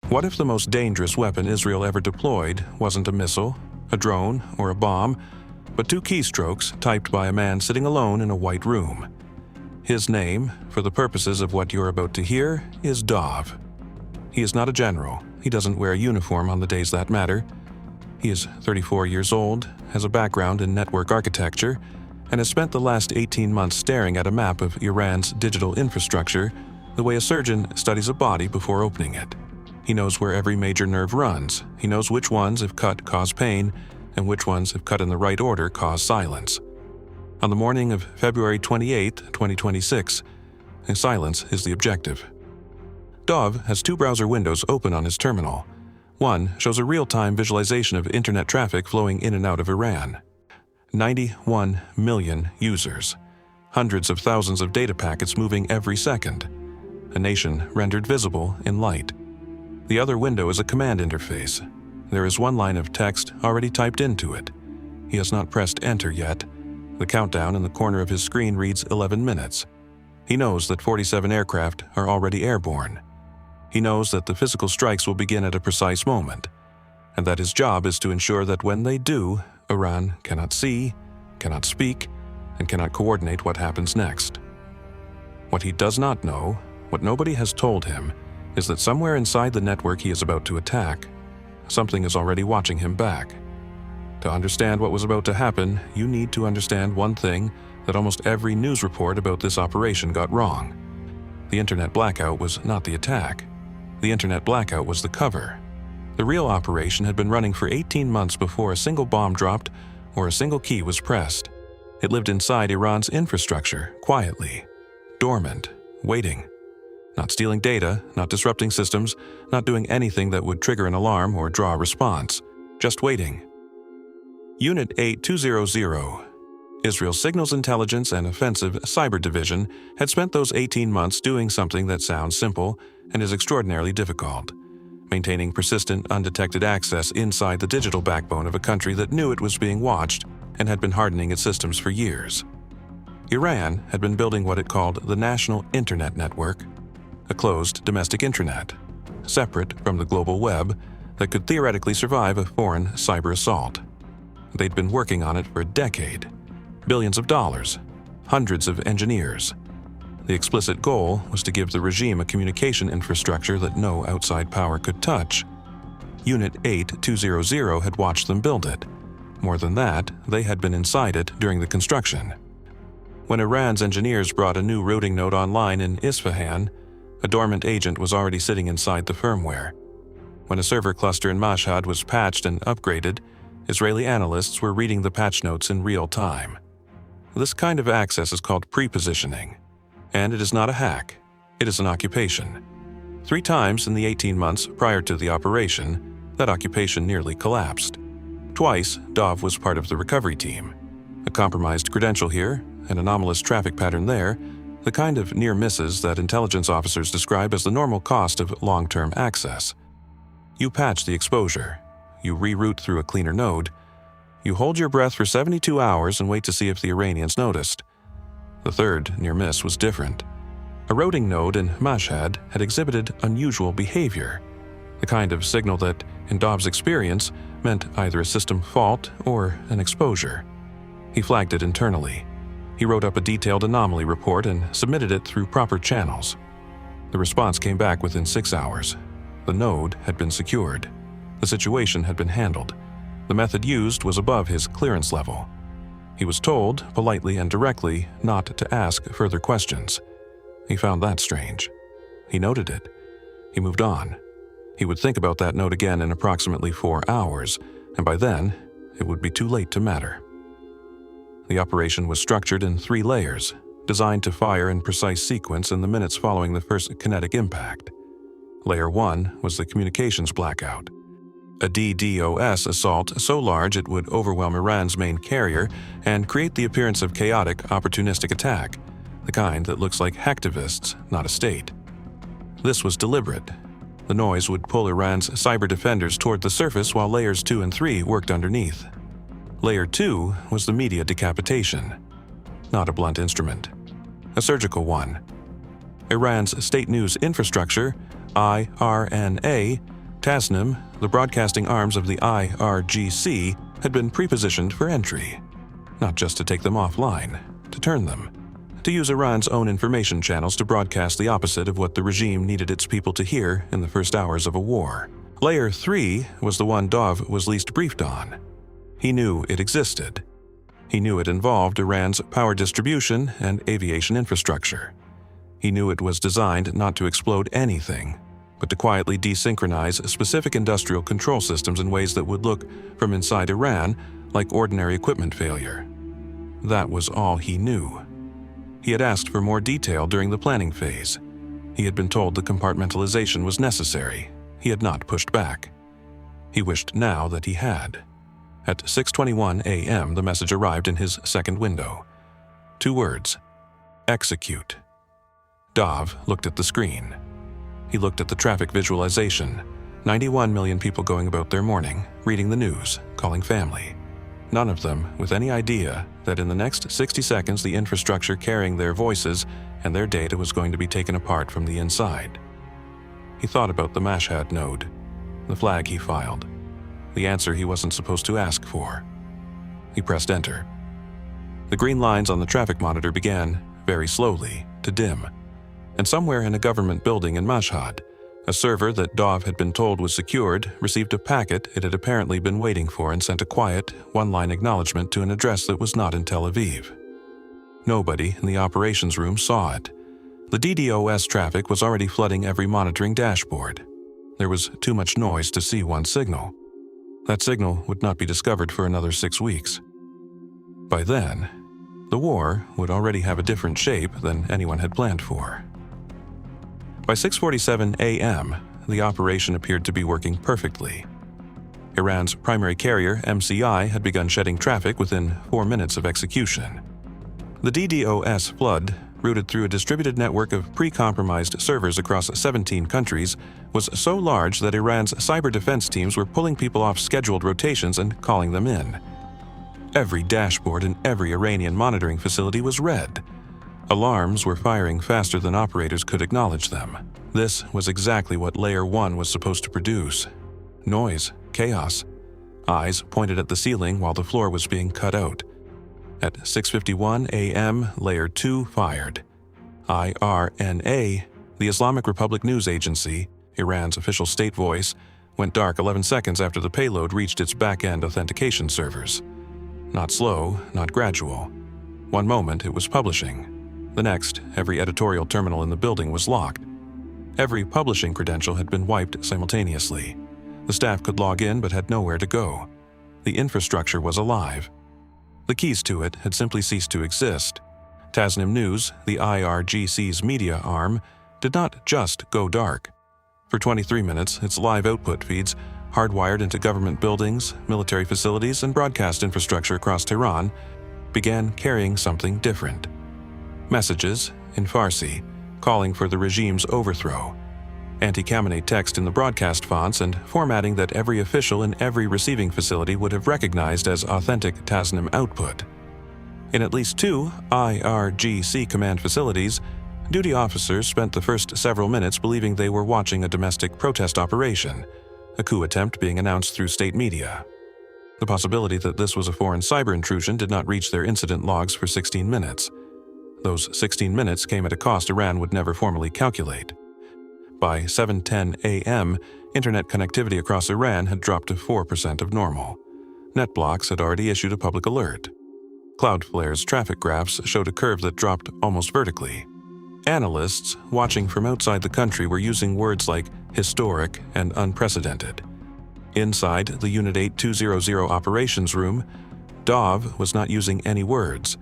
What if the most dangerous weapon Israel ever deployed wasn't a missile, a drone, or a bomb, but two keystrokes typed by a man sitting alone in a white room? His name, for the purposes of what you're about to hear, is Dov. He is not a general. He doesn't wear a uniform on the days that matter. He is 34 years old, has a background in network architecture, and has spent the last 18 months staring at a map of Iran's digital infrastructure the way a surgeon studies a body before opening it. He knows where every major nerve runs. He knows which ones, if cut, cause pain, and which ones, if cut in the right order, cause silence. On the morning of February 28, 2026, silence is the objective. Dov has two browser windows open on his terminal. One shows a real-time visualization of internet traffic flowing in and out of Iran. 91 million users. Hundreds of thousands of data packets moving every second. A nation rendered visible in light. The other window is a command interface. There is one line of text already typed into it. He has not pressed enter yet. The countdown in the corner of his screen reads 11 minutes. He knows that 47 aircraft are already airborne. He knows that the physical strikes will begin at a precise moment, and that his job is to ensure that when they do, Iran cannot see, cannot speak, and cannot coordinate what happens next. What he does not know, what nobody has told him, is that somewhere inside the network he is about to attack, something is already watching him back. To understand what was about to happen, you need to understand one thing that almost every news report about this operation got wrong. The internet blackout was not the attack. The internet blackout was the cover. The real operation had been running for 18 months before a single bomb dropped or a single key was pressed. It lived inside Iran's infrastructure, quietly, dormant, waiting. Not stealing data, not disrupting systems, not doing anything that would trigger an alarm or draw a response. Just waiting. Unit 8200, Israel's Signals Intelligence and Offensive Cyber Division, had spent those 18 months doing something that sounds simple and is extraordinarily difficult. Maintaining persistent, undetected access inside the digital backbone of a country that knew it was being watched and had been hardening its systems for years. Iran had been building what it called the National Internet Network, a closed domestic intranet, separate from the global web, that could theoretically survive a foreign cyber assault. They'd been working on it for a decade. Billions of dollars, hundreds of engineers. The explicit goal was to give the regime a communication infrastructure that no outside power could touch. Unit 8200 had watched them build it. More than that, they had been inside it during the construction. When Iran's engineers brought a new routing node online in Isfahan, a dormant agent was already sitting inside the firmware. When a server cluster in Mossad was patched and upgraded, Israeli analysts were reading the patch notes in real time. This kind of access is called pre-positioning, and it is not a hack, it is an occupation. 3 times in the 18 months prior to the operation, that occupation nearly collapsed. Twice, Dov was part of the recovery team. A compromised credential here, an anomalous traffic pattern there, the kind of near misses that intelligence officers describe as the normal cost of long-term access. You patch the exposure. You reroute through a cleaner node. You hold your breath for 72 hours and wait to see if the Iranians noticed. The third near miss was different. A routing node in Mossad had exhibited unusual behavior, the kind of signal that, in Dov's experience, meant either a system fault or an exposure. He flagged it internally. He wrote up a detailed anomaly report and submitted it through proper channels. The response came back within 6 hours. The node had been secured. The situation had been handled. The method used was above his clearance level. He was told, politely and directly, not to ask further questions. He found that strange. He noted it. He moved on. He would think about that note again in approximately 4 hours, and by then, it would be too late to matter. The operation was structured in 3 layers, designed to fire in precise sequence in the minutes following the first kinetic impact. Layer 1 was the communications blackout. A DDoS assault so large it would overwhelm Iran's main carrier and create the appearance of chaotic, opportunistic attack, the kind that looks like hacktivists, not a state. This was deliberate. The noise would pull Iran's cyber defenders toward the surface while layers 2 and 3 worked underneath. Layer 2 was the media decapitation, not a blunt instrument, a surgical one. Iran's state news infrastructure, IRNA, Tasnim, the broadcasting arms of the IRGC, had been prepositioned for entry, not just to take them offline, to turn them, to use Iran's own information channels to broadcast the opposite of what the regime needed its people to hear in the first hours of a war. Layer 3 was the one Dov was least briefed on. He knew it existed. He knew it involved Iran's power distribution and aviation infrastructure. He knew it was designed not to explode anything, but to quietly desynchronize specific industrial control systems in ways that would look, from inside Iran, like ordinary equipment failure. That was all he knew. He had asked for more detail during the planning phase. He had been told the compartmentalization was necessary. He had not pushed back. He wished now that he had. At 6:21 a.m., the message arrived in his second window. 2 words: execute. Dov looked at the screen. He looked at the traffic visualization. 91 million people going about their morning, reading the news, calling family. None of them with any idea that in the next 60 seconds the infrastructure carrying their voices and their data was going to be taken apart from the inside. He thought about the Mossad node, the flag he filed, the answer he wasn't supposed to ask for. He pressed enter. The green lines on the traffic monitor began, very slowly, to dim. And somewhere in a government building in Mossad, a server that Dov had been told was secured received a packet it had apparently been waiting for and sent a quiet, one-line acknowledgement to an address that was not in Tel Aviv. Nobody in the operations room saw it. The DDoS traffic was already flooding every monitoring dashboard. There was too much noise to see one signal. That signal would not be discovered for another 6 weeks. By then, the war would already have a different shape than anyone had planned for. By 6:47 a.m., the operation appeared to be working perfectly. Iran's primary carrier, MCI, had begun shedding traffic within 4 minutes of execution. The DDoS flood, routed through a distributed network of pre-compromised servers across 17 countries, was so large that Iran's cyber defense teams were pulling people off scheduled rotations and calling them in. Every dashboard in every Iranian monitoring facility was red. Alarms were firing faster than operators could acknowledge them. This was exactly what Layer 1 was supposed to produce. Noise, chaos. Eyes pointed at the ceiling while the floor was being cut out. At 6:51 a.m., Layer 2 fired. IRNA, the Islamic Republic News Agency, Iran's official state voice, went dark 11 seconds after the payload reached its back-end authentication servers. Not slow, not gradual. One moment it was publishing. The next, every editorial terminal in the building was locked. Every publishing credential had been wiped simultaneously. The staff could log in but had nowhere to go. The infrastructure was alive. The keys to it had simply ceased to exist. Tasnim News, the IRGC's media arm, did not just go dark. For 23 minutes, its live output feeds, hardwired into government buildings, military facilities, and broadcast infrastructure across Tehran, began carrying something different. Messages, in Farsi, calling for the regime's overthrow. Anti-Khamenei text in the broadcast fonts and formatting that every official in every receiving facility would have recognized as authentic Tasnim output. In at least 2 IRGC command facilities, duty officers spent the first several minutes believing they were watching a domestic protest operation, a coup attempt being announced through state media. The possibility that this was a foreign cyber intrusion did not reach their incident logs for 16 minutes. Those 16 minutes came at a cost Iran would never formally calculate. By 7:10 a.m., internet connectivity across Iran had dropped to 4% of normal. NetBlocks had already issued a public alert. Cloudflare's traffic graphs showed a curve that dropped almost vertically. Analysts watching from outside the country were using words like historic and unprecedented. Inside the Unit 8200 operations room, Dov was not using any words.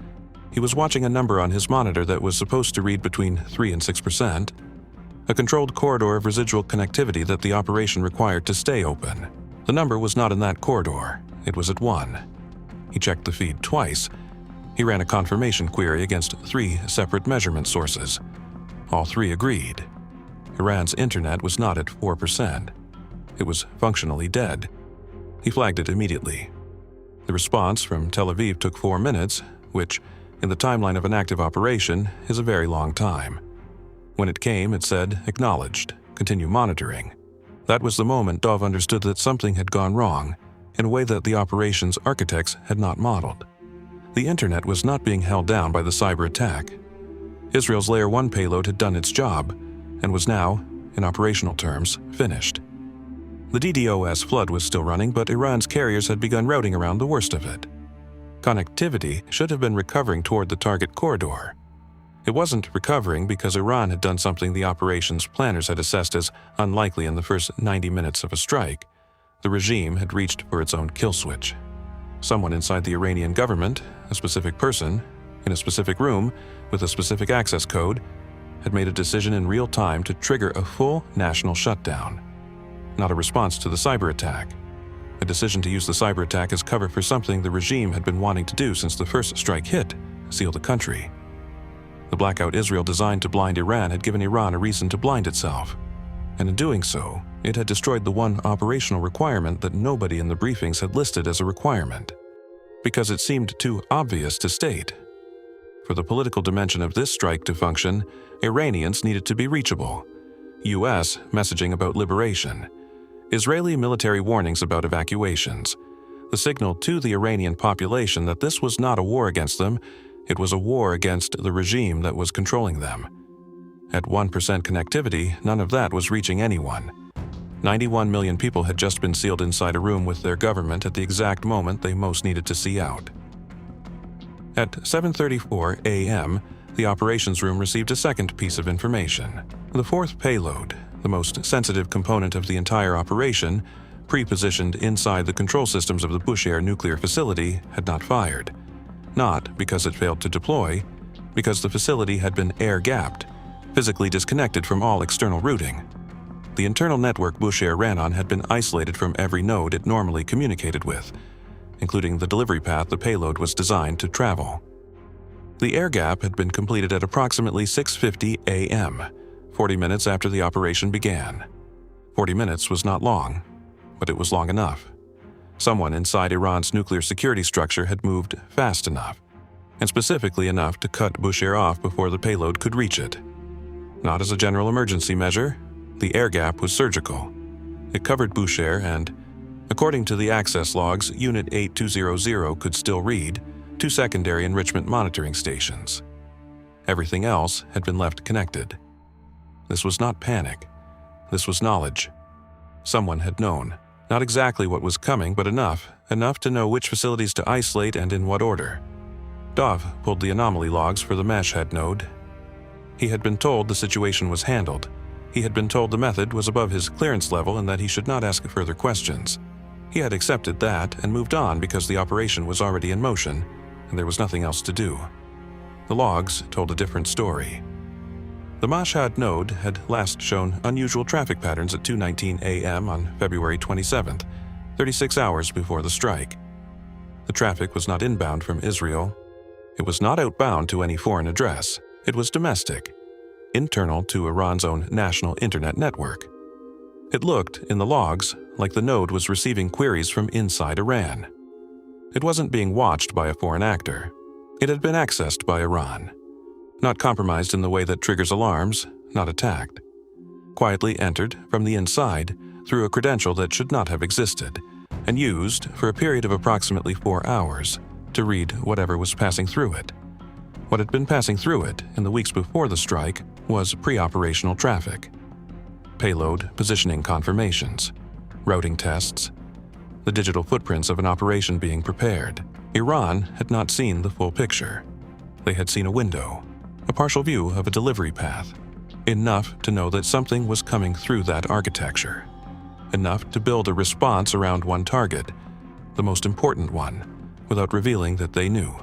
He was watching a number on his monitor that was supposed to read between 3 and 6%, a controlled corridor of residual connectivity that the operation required to stay open. The number was not in that corridor. It was at 1. He checked the feed twice. He ran a confirmation query against 3 separate measurement sources. All 3 agreed. Iran's internet was not at 4%. It was functionally dead. He flagged it immediately. The response from Tel Aviv took 4 minutes, which, in the timeline of an active operation, is a very long time. When it came, it said, "Acknowledged. Continue monitoring." That was the moment Dov understood that something had gone wrong, in a way that the operation's architects had not modeled. The internet was not being held down by the cyber attack. Israel's Layer 1 payload had done its job, and was now, in operational terms, finished. The DDoS flood was still running, but Iran's carriers had begun routing around the worst of it. Connectivity should have been recovering toward the target corridor. It wasn't recovering because Iran had done something the operations planners had assessed as unlikely in the first 90 minutes of a strike. The regime had reached for its own kill switch. Someone inside the Iranian government, a specific person, in a specific room, with a specific access code, had made a decision in real time to trigger a full national shutdown. Not a response to the cyber attack. A decision to use the cyber attack as cover for something the regime had been wanting to do since the first strike hit, seal the country. The blackout Israel designed to blind Iran had given Iran a reason to blind itself. And in doing so, it had destroyed the one operational requirement that nobody in the briefings had listed as a requirement, because it seemed too obvious to state. For the political dimension of this strike to function, Iranians needed to be reachable. U.S. messaging about liberation. Israeli military warnings about evacuations. The signal to the Iranian population that this was not a war against them, it was a war against the regime that was controlling them. At 1% connectivity, none of that was reaching anyone. 91 million people had just been sealed inside a room with their government at the exact moment they most needed to see out. At 7:34 a.m., the operations room received a second piece of information. The fourth payload, the most sensitive component of the entire operation, pre-positioned inside the control systems of the Bushehr nuclear facility, had not fired. Not because it failed to deploy, because the facility had been air-gapped, physically disconnected from all external routing. The internal network Bushehr ran on had been isolated from every node it normally communicated with, including the delivery path the payload was designed to travel. The air gap had been completed at approximately 6:50 a.m., 40 minutes after the operation began. 40 minutes was not long, but it was long enough. Someone inside Iran's nuclear security structure had moved fast enough, and specifically enough to cut Bushehr off before the payload could reach it. Not as a general emergency measure, the air gap was surgical. It covered Bushehr and, according to the access logs Unit 8200 could still read, 2 secondary enrichment monitoring stations. Everything else had been left connected. This was not panic. This was knowledge. Someone had known, not exactly what was coming, but enough to know which facilities to isolate and in what order. Dov pulled the anomaly logs for the Mossad node. He had been told the situation was handled. He had been told the method was above his clearance level and that he should not ask further questions. He had accepted that and moved on because the operation was already in motion, and there was nothing else to do. The logs told a different story. The Mossad node had last shown unusual traffic patterns at 2:19 a.m. on February 27th, 36 hours before the strike. The traffic was not inbound from Israel. It was not outbound to any foreign address. It was domestic, internal to Iran's own national internet network. It looked, in the logs, like the node was receiving queries from inside Iran. It wasn't being watched by a foreign actor. It had been accessed by Iran. Not compromised in the way that triggers alarms, not attacked. Quietly entered from the inside through a credential that should not have existed, and used for a period of approximately 4 hours to read whatever was passing through it. What had been passing through it in the weeks before the strike was pre-operational traffic. Payload positioning confirmations, routing tests, the digital footprints of an operation being prepared. Iran had not seen the full picture. They had seen a window, a partial view of a delivery path, enough to know that something was coming through that architecture, enough to build a response around one target, the most important one, without revealing that they knew.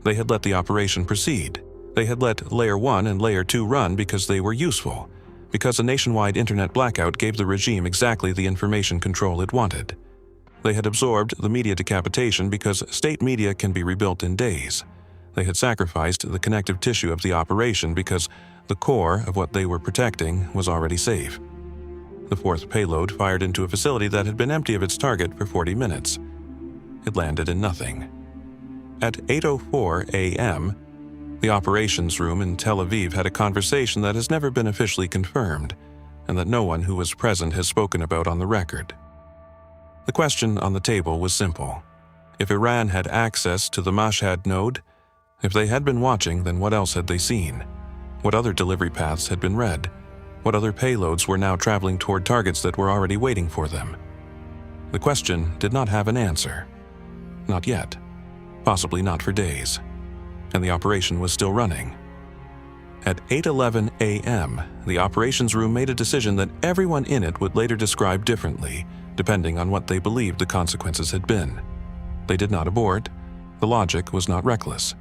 They had let the operation proceed. They had let Layer 1 and Layer 2 run because they were useful, because a nationwide internet blackout gave the regime exactly the information control it wanted. They had absorbed the media decapitation because state media can be rebuilt in days. They had sacrificed the connective tissue of the operation because the core of what they were protecting was already safe. The fourth payload fired into a facility that had been empty of its target for 40 minutes. It landed in nothing. At 8:04 a.m., the operations room in Tel Aviv had a conversation that has never been officially confirmed, and that no one who was present has spoken about on the record. The question on the table was simple. If Iran had access to the Mossad node, if they had been watching, then what else had they seen? What other delivery paths had been read? What other payloads were now traveling toward targets that were already waiting for them? The question did not have an answer. Not yet. Possibly not for days. And the operation was still running. At 8:11 a.m., the operations room made a decision that everyone in it would later describe differently, depending on what they believed the consequences had been. They did not abort. The logic was not reckless.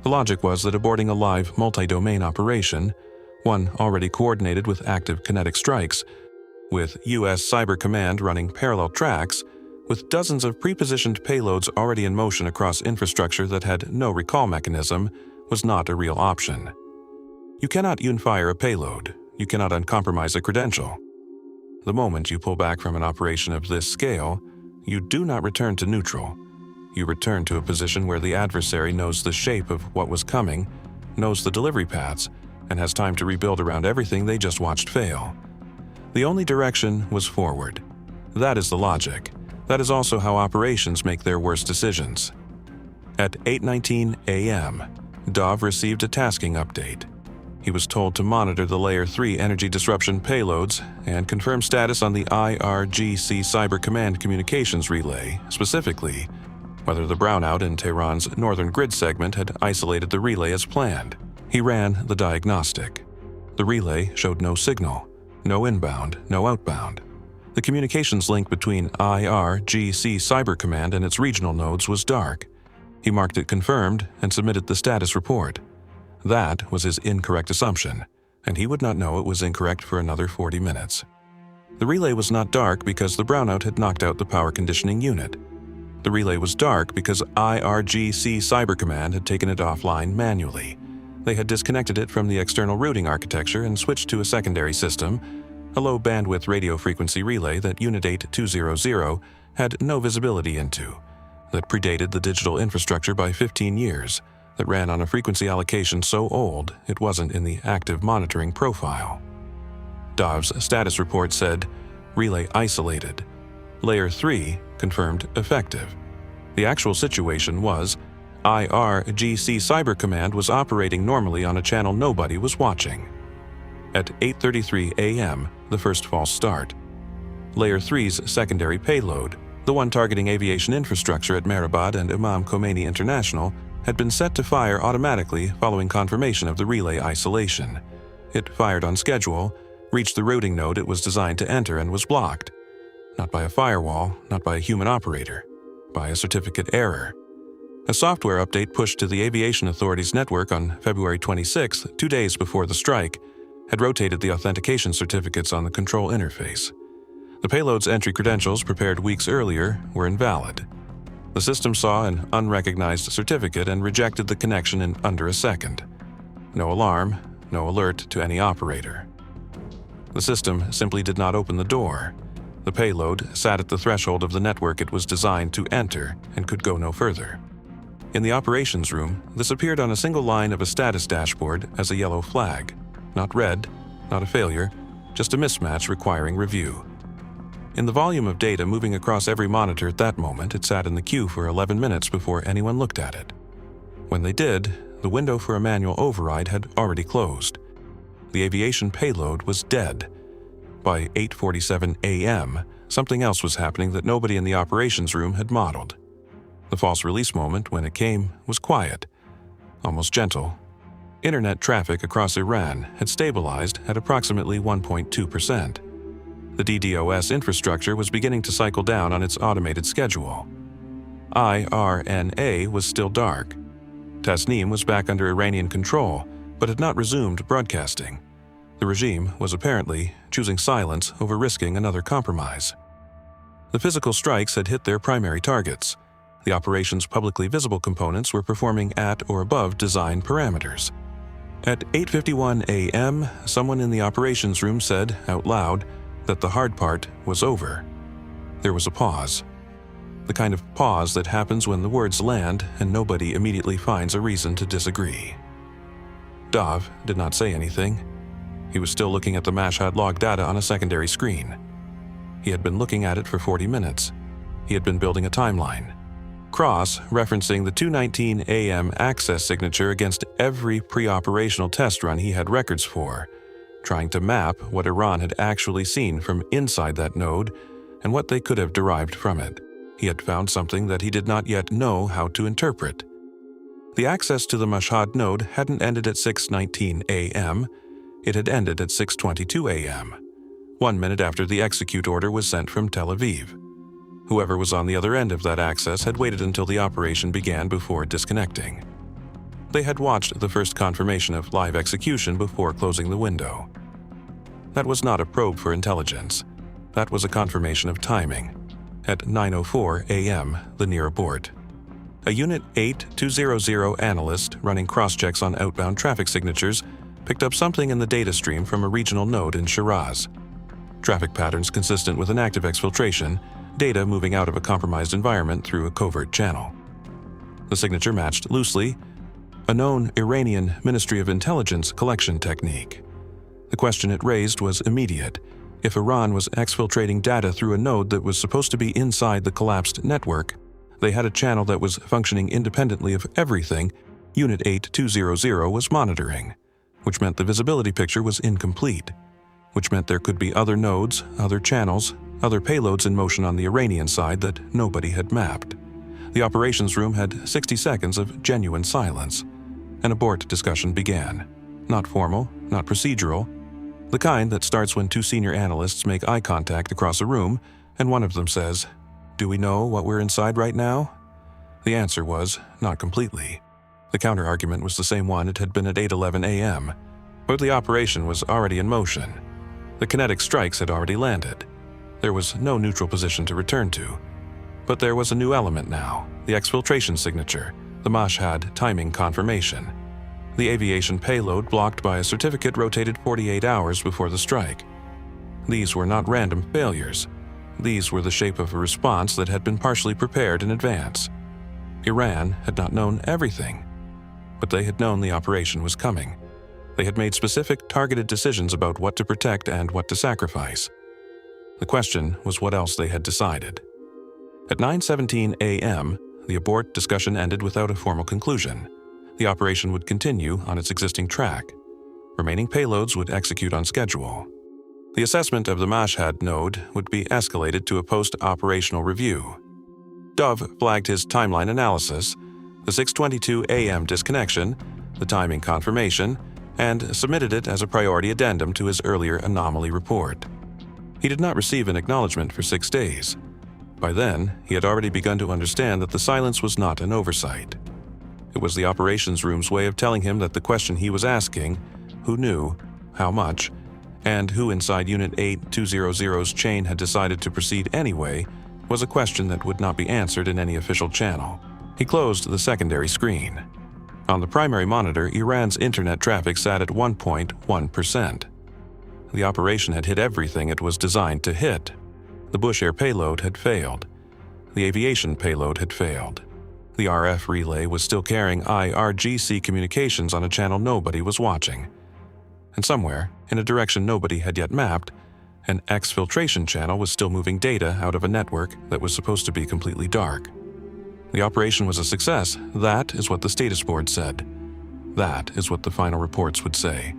The logic was that aborting a live multi-domain operation, one already coordinated with active kinetic strikes, with U.S. Cyber Command running parallel tracks, with dozens of pre-positioned payloads already in motion across infrastructure that had no recall mechanism, was not a real option. You cannot unfire a payload. You cannot uncompromise a credential. The moment you pull back from an operation of this scale, you do not return to neutral. You return to a position where the adversary knows the shape of what was coming, knows the delivery paths, and has time to rebuild around everything they just watched fail. The only direction was forward. That is the logic. That is also how operations make their worst decisions. At 8:19 a.m., Dov received a tasking update. He was told to monitor the Layer 3 energy disruption payloads and confirm status on the IRGC Cyber Command communications relay, specifically whether the brownout in Tehran's northern grid segment had isolated the relay as planned. He ran the diagnostic. The relay showed no signal, no inbound, no outbound. The communications link between IRGC Cyber Command and its regional nodes was dark. He marked it confirmed and submitted the status report. That was his incorrect assumption, and he would not know it was incorrect for another 40 minutes. The relay was not dark because the brownout had knocked out the power conditioning unit. The relay was dark because IRGC Cyber Command had taken it offline manually. They had disconnected it from the external routing architecture and switched to a secondary system, a low-bandwidth radio frequency relay that Unit 8200 had no visibility into, that predated the digital infrastructure by 15 years, that ran on a frequency allocation so old it wasn't in the active monitoring profile. Dov's status report said, relay isolated. Layer 3 confirmed effective. The actual situation was, IRGC Cyber Command was operating normally on a channel nobody was watching. At 8:33 a.m., the first false start. Layer 3's secondary payload, the one targeting aviation infrastructure at Mehrabad and Imam Khomeini International, had been set to fire automatically following confirmation of the relay isolation. It fired on schedule, reached the routing node it was designed to enter, and was blocked. Not by a firewall, not by a human operator, by a certificate error. A software update pushed to the Aviation Authority's network on February 26, 2 days before the strike, had rotated the authentication certificates on the control interface. The payload's entry credentials prepared weeks earlier were invalid. The system saw an unrecognized certificate and rejected the connection in under a second. No alarm, no alert to any operator. The system simply did not open the door. The payload sat at the threshold of the network it was designed to enter and could go no further. In the operations room, this appeared on a single line of a status dashboard as a yellow flag. Not red, not a failure, just a mismatch requiring review. In the volume of data moving across every monitor at that moment, it sat in the queue for 11 minutes before anyone looked at it. When they did, the window for a manual override had already closed. The aviation payload was dead. By 8:47 a.m., something else was happening that nobody in the operations room had modeled. The false release moment, when it came, was quiet, almost gentle. Internet traffic across Iran had stabilized at approximately 1.2%. The DDoS infrastructure was beginning to cycle down on its automated schedule. IRNA was still dark. Tasnim was back under Iranian control, but had not resumed broadcasting. The regime was apparently choosing silence over risking another compromise. The physical strikes had hit their primary targets. The operation's publicly visible components were performing at or above design parameters. At 8:51 a.m., someone in the operations room said, out loud, that the hard part was over. There was a pause. The kind of pause that happens when the words land and nobody immediately finds a reason to disagree. Dov did not say anything. He was still looking at the Mossad log data on a secondary screen. He had been looking at it for 40 minutes. He had been building a timeline, cross-referencing the 2:19 a.m. access signature against every pre-operational test run he had records for, trying to map what Iran had actually seen from inside that node and what they could have derived from it. He had found something that he did not yet know how to interpret. The access to the Mossad node hadn't ended at 6:19 a.m., it had ended at 6:22 a.m., 1 minute after the execute order was sent from Tel Aviv. Whoever was on the other end of that access had waited until the operation began before disconnecting. They had watched the first confirmation of live execution before closing the window. That was not a probe for intelligence. That was a confirmation of timing. At 9:04 a.m., the near abort. A Unit 8200 analyst running cross-checks on outbound traffic signatures picked up something in the data stream from a regional node in Shiraz. Traffic patterns consistent with an active exfiltration, data moving out of a compromised environment through a covert channel. The signature matched loosely a known Iranian Ministry of Intelligence collection technique. The question it raised was immediate. If Iran was exfiltrating data through a node that was supposed to be inside the collapsed network, they had a channel that was functioning independently of everything Unit 8200 was monitoring, which meant the visibility picture was incomplete, which meant there could be other nodes, other channels, other payloads in motion on the Iranian side that nobody had mapped. The operations room had 60 seconds of genuine silence. An abort discussion began. Not formal, not procedural, the kind that starts when two senior analysts make eye contact across a room and one of them says, "Do we know what we're inside right now?" The answer was, not completely. The counter-argument was the same one it had been at 8:11 a.m., but the operation was already in motion. The kinetic strikes had already landed. There was no neutral position to return to. But there was a new element now, the exfiltration signature, the Mossad timing confirmation. The aviation payload blocked by a certificate rotated 48 hours before the strike. These were not random failures. These were the shape of a response that had been partially prepared in advance. Iran had not known everything, but they had known the operation was coming. They had made specific, targeted decisions about what to protect and what to sacrifice. The question was what else they had decided. At 9:17 a.m., the abort discussion ended without a formal conclusion. The operation would continue on its existing track. Remaining payloads would execute on schedule. The assessment of the Mossad node would be escalated to a post-operational review. Dove flagged his timeline analysis, the 6:22 a.m. disconnection, the timing confirmation, and submitted it as a priority addendum to his earlier anomaly report. He did not receive an acknowledgement for 6 days. By then, he had already begun to understand that the silence was not an oversight. It was the operations room's way of telling him that the question he was asking, who knew, how much, and who inside Unit 8200's chain had decided to proceed anyway, was a question that would not be answered in any official channel. He closed the secondary screen. On the primary monitor, Iran's internet traffic sat at 1.1%. The operation had hit everything it was designed to hit. The Bush Air payload had failed. The aviation payload had failed. The RF relay was still carrying IRGC communications on a channel nobody was watching. And somewhere, in a direction nobody had yet mapped, an exfiltration channel was still moving data out of a network that was supposed to be completely dark. The operation was a success. That is what the status board said. That is what the final reports would say.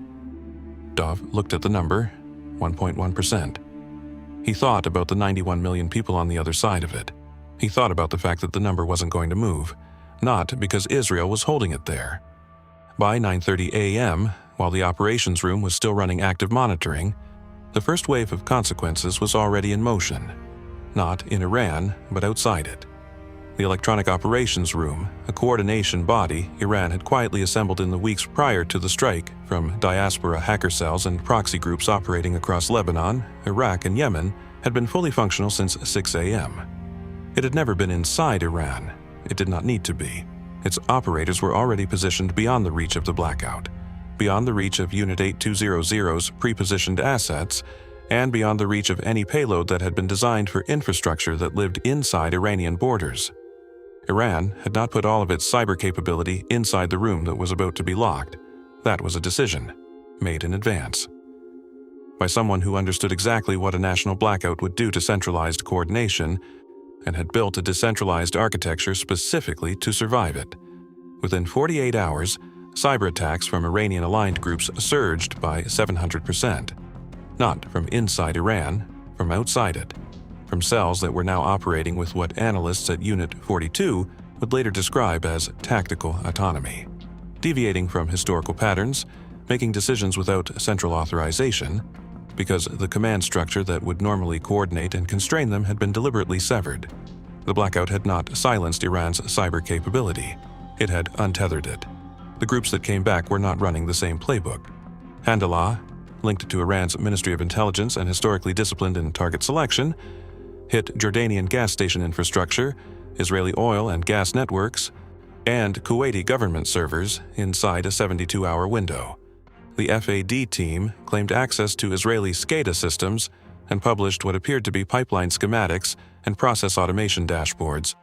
Dove looked at the number, 1.1%. He thought about the 91 million people on the other side of it. He thought about the fact that the number wasn't going to move, not because Israel was holding it there. By 9:30 a.m., while the operations room was still running active monitoring, the first wave of consequences was already in motion, not in Iran, but outside it. The Electronic Operations Room, a coordination body Iran had quietly assembled in the weeks prior to the strike from diaspora hacker cells and proxy groups operating across Lebanon, Iraq, and Yemen, had been fully functional since 6 a.m. It had never been inside Iran. It did not need to be. Its operators were already positioned beyond the reach of the blackout, beyond the reach of Unit 8200's pre-positioned assets, and beyond the reach of any payload that had been designed for infrastructure that lived inside Iranian borders. Iran had not put all of its cyber capability inside the room that was about to be locked. That was a decision, made in advance. by someone who understood exactly what a national blackout would do to centralized coordination and had built a decentralized architecture specifically to survive it. Within 48 hours, cyber attacks from Iranian-aligned groups surged by 700%. Not from inside Iran, from outside it, from cells that were now operating with what analysts at Unit 42 would later describe as tactical autonomy. Deviating from historical patterns, making decisions without central authorization, because the command structure that would normally coordinate and constrain them had been deliberately severed. The blackout had not silenced Iran's cyber capability. It had untethered it. The groups that came back were not running the same playbook. Handallah, linked to Iran's Ministry of Intelligence and historically disciplined in target selection, hit Jordanian gas station infrastructure, Israeli oil and gas networks, and Kuwaiti government servers inside a 72-hour window. The FAD team claimed access to Israeli SCADA systems and published what appeared to be pipeline schematics and process automation dashboards.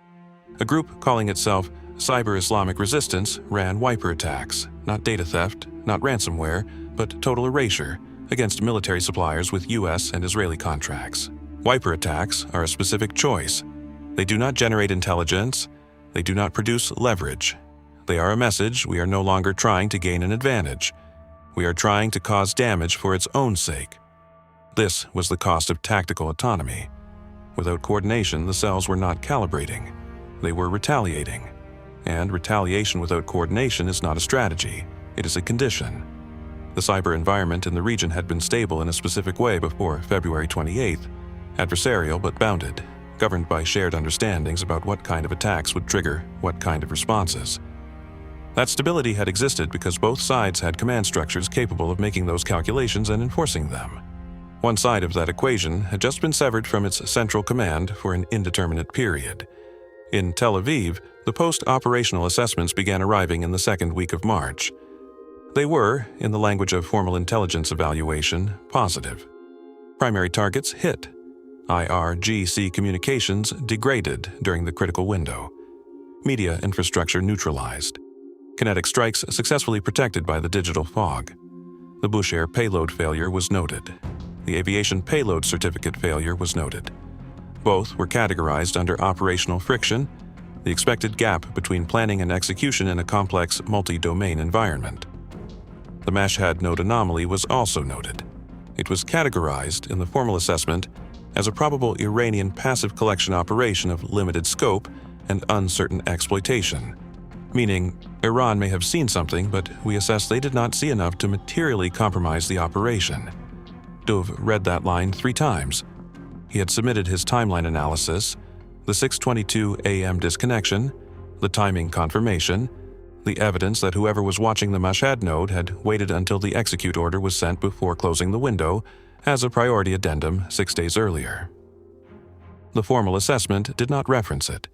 A group calling itself Cyber Islamic Resistance ran wiper attacks, not data theft, not ransomware, but total erasure, against military suppliers with US and Israeli contracts. Wiper attacks are a specific choice. They do not generate intelligence. They do not produce leverage. They are a message we are no longer trying to gain an advantage. We are trying to cause damage for its own sake. This was the cost of tactical autonomy. Without coordination, the cells were not calibrating. They were retaliating. And retaliation without coordination is not a strategy. It is a condition. The cyber environment in the region had been stable in a specific way before February 28th, adversarial but bounded, governed by shared understandings about what kind of attacks would trigger what kind of responses. That stability had existed because both sides had command structures capable of making those calculations and enforcing them. One side of that equation had just been severed from its central command for an indeterminate period. In Tel Aviv, the post-operational assessments began arriving in the second week of March. They were, in the language of formal intelligence evaluation, positive. Primary targets hit. IRGC communications degraded during the critical window. Media infrastructure neutralized. Kinetic strikes successfully protected by the digital fog. The Bushehr payload failure was noted. The aviation payload certificate failure was noted. Both were categorized under operational friction, the expected gap between planning and execution in a complex multi-domain environment. The Mossad node anomaly was also noted. It was categorized in the formal assessment as a probable Iranian passive collection operation of limited scope and uncertain exploitation, meaning Iran may have seen something, but we assess they did not see enough to materially compromise the operation. Dov read that line 3 times. He had submitted his timeline analysis, the 6:22 a.m. disconnection, the timing confirmation, the evidence that whoever was watching the Mossad node had waited until the execute order was sent before closing the window as a priority addendum 6 days earlier. The formal assessment did not reference it.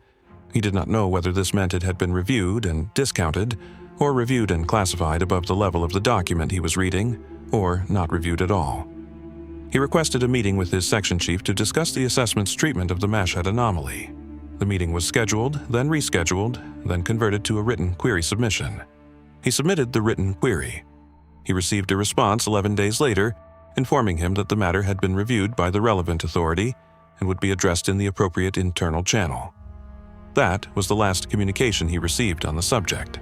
He did not know whether this meant it had been reviewed and discounted, or reviewed and classified above the level of the document he was reading, or not reviewed at all. He requested a meeting with his section chief to discuss the assessment's treatment of the Mossad anomaly. The meeting was scheduled, then rescheduled, then converted to a written query submission. He submitted the written query. He received a response 11 days later, informing him that the matter had been reviewed by the relevant authority and would be addressed in the appropriate internal channel. That was the last communication he received on the subject.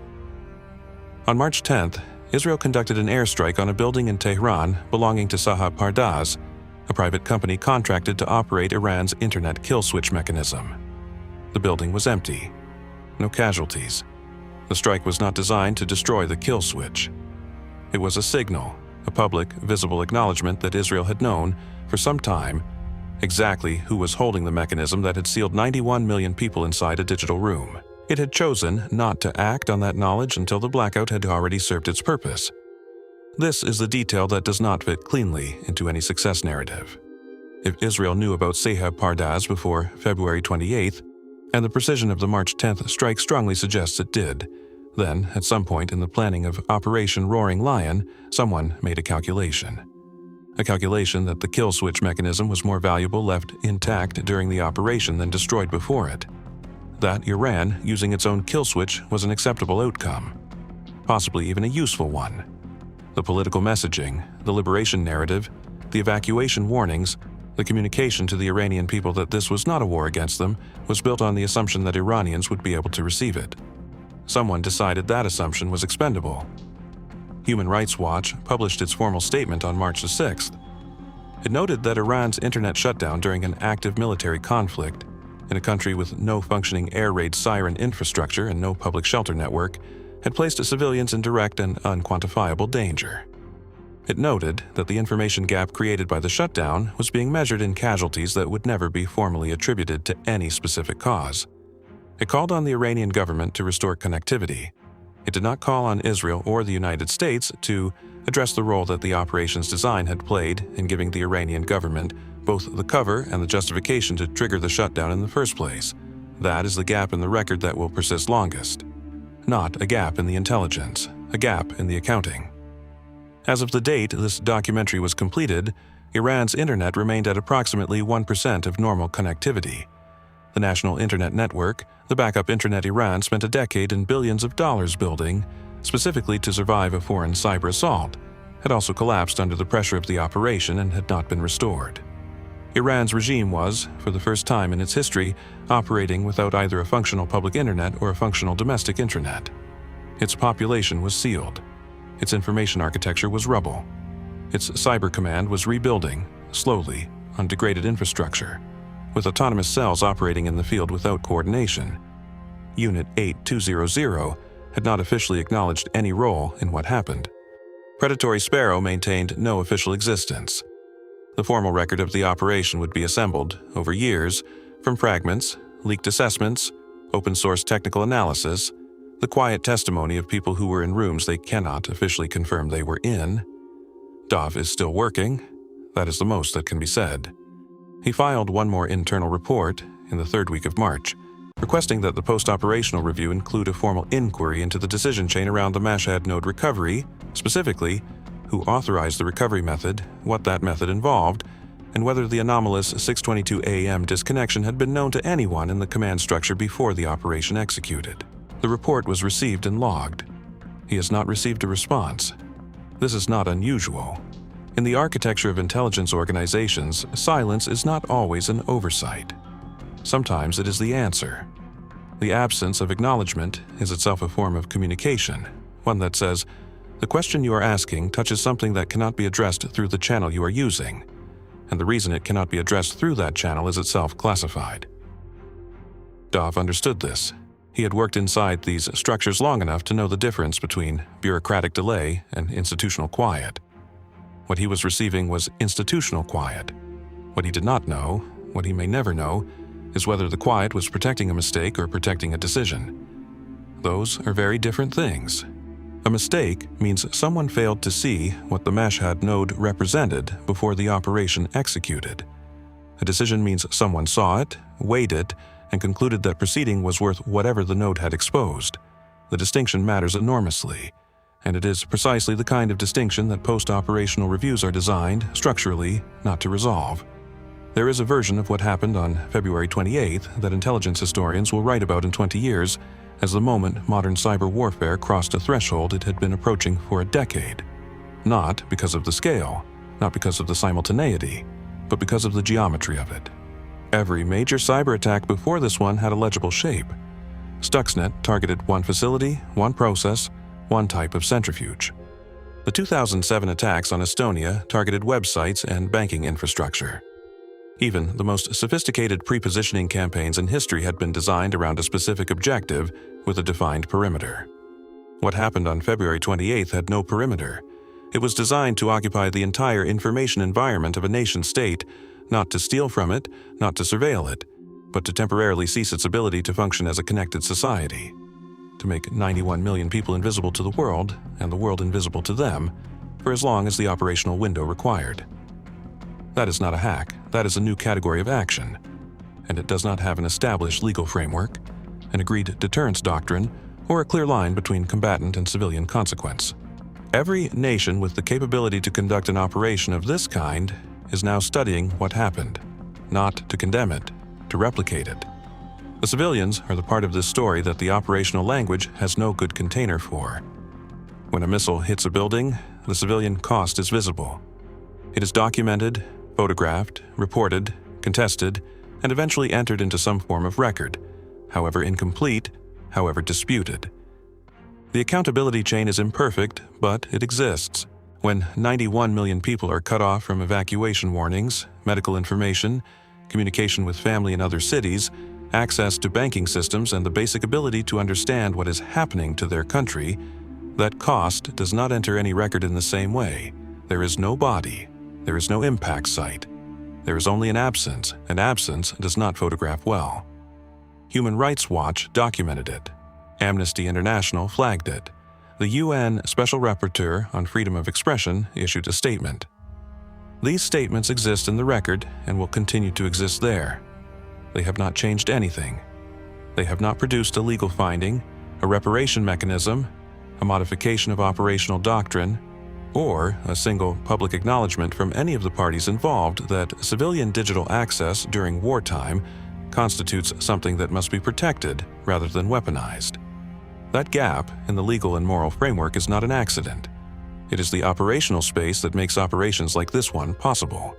On March 10th, Israel conducted an airstrike on a building in Tehran belonging to Sahab Pardaz, a private company contracted to operate Iran's internet kill switch mechanism. The building was empty. No casualties. The strike was not designed to destroy the kill switch. It was a signal, a public, visible acknowledgement that Israel had known, for some time, exactly who was holding the mechanism that had sealed 91 million people inside a digital room. It had chosen not to act on that knowledge until the blackout had already served its purpose. This is the detail that does not fit cleanly into any success narrative. If Israel knew about Sahab Pardaz before February 28th, and the precision of the March 10th strike strongly suggests it did, then, at some point in the planning of Operation Roaring Lion, someone made a calculation. A calculation that the kill switch mechanism was more valuable left intact during the operation than destroyed before it. That Iran using its own kill switch was an acceptable outcome, possibly even a useful one. The political messaging, the liberation narrative, The evacuation warnings, the communication to the Iranian people that this was not a war against them, was built on the assumption that Iranians would be able to receive it. Someone decided that assumption was expendable. Human Rights Watch published its formal statement on March the 6th. It noted that Iran's internet shutdown during an active military conflict, in a country with no functioning air raid siren infrastructure and no public shelter network, had placed civilians in direct and unquantifiable danger. It noted that the information gap created by the shutdown was being measured in casualties that would never be formally attributed to any specific cause. It called on the Iranian government to restore connectivity. It did not call on Israel or the United States to address the role that the operation's design had played in giving the Iranian government both the cover and the justification to trigger the shutdown in the first place. That is the gap in the record that will persist longest. Not a gap in the intelligence, a gap in the accounting. As of the date this documentary was completed, Iran's internet remained at approximately 1% of normal connectivity. The National Internet Network, the backup internet Iran spent a decade and billions of dollars building, specifically to survive a foreign cyber assault, had also collapsed under the pressure of the operation and had not been restored. Iran's regime was, for the first time in its history, operating without either a functional public internet or a functional domestic internet. Its population was sealed. Its information architecture was rubble. Its cyber command was rebuilding, slowly, on degraded infrastructure, with autonomous cells operating in the field without coordination. Unit 8200 had not officially acknowledged any role in what happened. Predatory Sparrow maintained no official existence. The formal record of the operation would be assembled, over years, from fragments, leaked assessments, open-source technical analysis, the quiet testimony of people who were in rooms they cannot officially confirm they were in. Dov is still working. That is the most that can be said. He filed one more internal report in the third week of March, requesting that the post-operational review include a formal inquiry into the decision chain around the Mossad node recovery, specifically, who authorized the recovery method, what that method involved, and whether the anomalous 6:22 a.m. disconnection had been known to anyone in the command structure before the operation executed. The report was received and logged. He has not received a response. This is not unusual. In the architecture of intelligence organizations, silence is not always an oversight. Sometimes it is the answer. The absence of acknowledgement is itself a form of communication, one that says, the question you are asking touches something that cannot be addressed through the channel you are using, and the reason it cannot be addressed through that channel is itself classified. Dov understood this. He had worked inside these structures long enough to know the difference between bureaucratic delay and institutional quiet. What he was receiving was institutional quiet. What he did not know, what he may never know, is whether the quiet was protecting a mistake or protecting a decision. Those are very different things. A mistake means someone failed to see what the Mossad node represented before the operation executed. A decision means someone saw it, weighed it, and concluded that proceeding was worth whatever the node had exposed. The distinction matters enormously, and it is precisely the kind of distinction that post-operational reviews are designed, structurally, not to resolve. There is a version of what happened on February 28th that intelligence historians will write about in 20 years, as the moment modern cyber warfare crossed a threshold it had been approaching for a decade. Not because of the scale, not because of the simultaneity, but because of the geometry of it. Every major cyber attack before this one had a legible shape. Stuxnet targeted one facility, one process, one type of centrifuge. The 2007 attacks on Estonia targeted websites and banking infrastructure. Even the most sophisticated pre-positioning campaigns in history had been designed around a specific objective with a defined perimeter. What happened on February 28th had no perimeter. It was designed to occupy the entire information environment of a nation-state, not to steal from it, not to surveil it, but to temporarily cease its ability to function as a connected society. To make 91 million people invisible to the world, and the world invisible to them, for as long as the operational window required. That is not a hack, that is a new category of action, and it does not have an established legal framework, an agreed deterrence doctrine, or a clear line between combatant and civilian consequence. Every nation with the capability to conduct an operation of this kind is now studying what happened, not to condemn it, to replicate it. The civilians are the part of this story that the operational language has no good container for. When a missile hits a building, the civilian cost is visible. It is documented, photographed, reported, contested, and eventually entered into some form of record, however incomplete, however disputed. The accountability chain is imperfect, but it exists. When 91 million people are cut off from evacuation warnings, medical information, communication with family in other cities, access to banking systems, and the basic ability to understand what is happening to their country, that cost does not enter any record in the same way. There is no body. There is no impact site. There is only an absence, and absence does not photograph well. Human Rights Watch documented it. Amnesty International flagged it. The UN Special Rapporteur on Freedom of Expression issued a statement. These statements exist in the record and will continue to exist there. They have not changed anything. They have not produced a legal finding, a reparation mechanism, a modification of operational doctrine, or a single public acknowledgement from any of the parties involved that civilian digital access during wartime constitutes something that must be protected rather than weaponized. That gap in the legal and moral framework is not an accident. It is the operational space that makes operations like this one possible.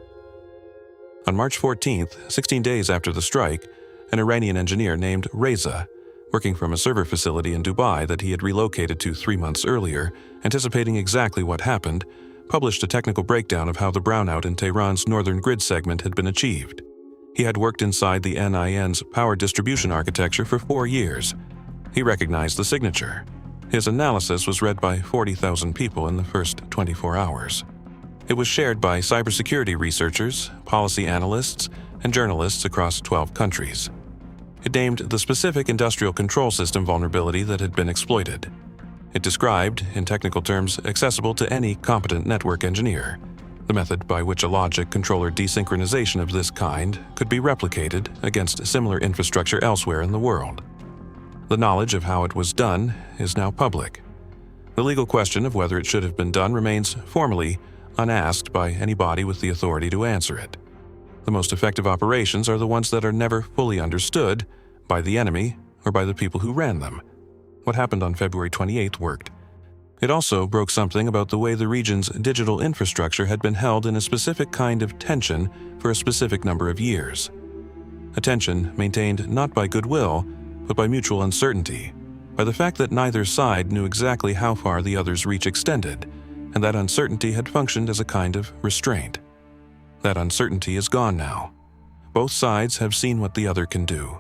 On March 14th, 16 days after the strike, an Iranian engineer named Reza, working from a server facility in Dubai that he had relocated to 3 months earlier, anticipating exactly what happened, published a technical breakdown of how the brownout in Tehran's northern grid segment had been achieved. He had worked inside the NIN's power distribution architecture for 4 years. He recognized the signature. His analysis was read by 40,000 people in the first 24 hours. It was shared by cybersecurity researchers, policy analysts, and journalists across 12 countries. It named the specific industrial control system vulnerability that had been exploited. It described, in technical terms accessible to any competent network engineer, the method by which a logic controller desynchronization of this kind could be replicated against similar infrastructure elsewhere in the world. The knowledge of how it was done is now public. The legal question of whether it should have been done remains formally unasked by any body with the authority to answer it. The most effective operations are the ones that are never fully understood by the enemy or by the people who ran them. What happened on February 28th worked. It also broke something about the way the region's digital infrastructure had been held in a specific kind of tension for a specific number of years. A tension maintained not by goodwill, but by mutual uncertainty, by the fact that neither side knew exactly how far the other's reach extended, and that uncertainty had functioned as a kind of restraint. That uncertainty is gone now. Both sides have seen what the other can do.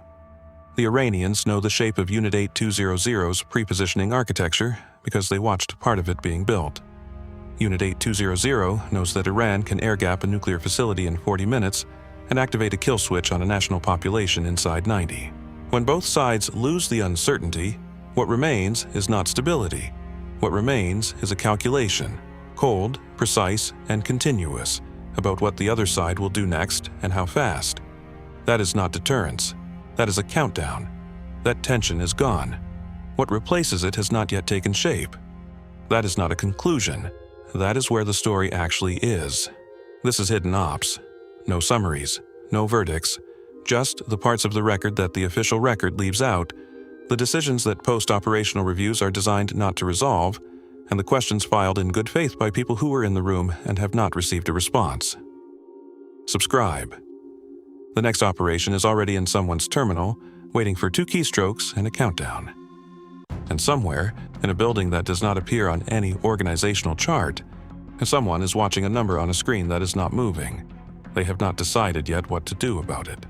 The Iranians know the shape of Unit 8200's pre-positioning architecture because they watched part of it being built. Unit 8200 knows that Iran can air-gap a nuclear facility in 40 minutes and activate a kill switch on a national population inside 90. When both sides lose the uncertainty, what remains is not stability. What remains is a calculation, cold, precise, and continuous, about what the other side will do next and how fast. That is not deterrence. That is a countdown. That tension is gone. What replaces it has not yet taken shape. That is not a conclusion. That is where the story actually is. This is hidden ops. No summaries, no verdicts, just the parts of the record that the official record leaves out, the decisions that post-operational reviews are designed not to resolve, and the questions filed in good faith by people who were in the room and have not received a response. Subscribe. The next operation is already in someone's terminal, waiting for 2 keystrokes and a countdown. And somewhere, in a building that does not appear on any organizational chart, someone is watching a number on a screen that is not moving. They have not decided yet what to do about it.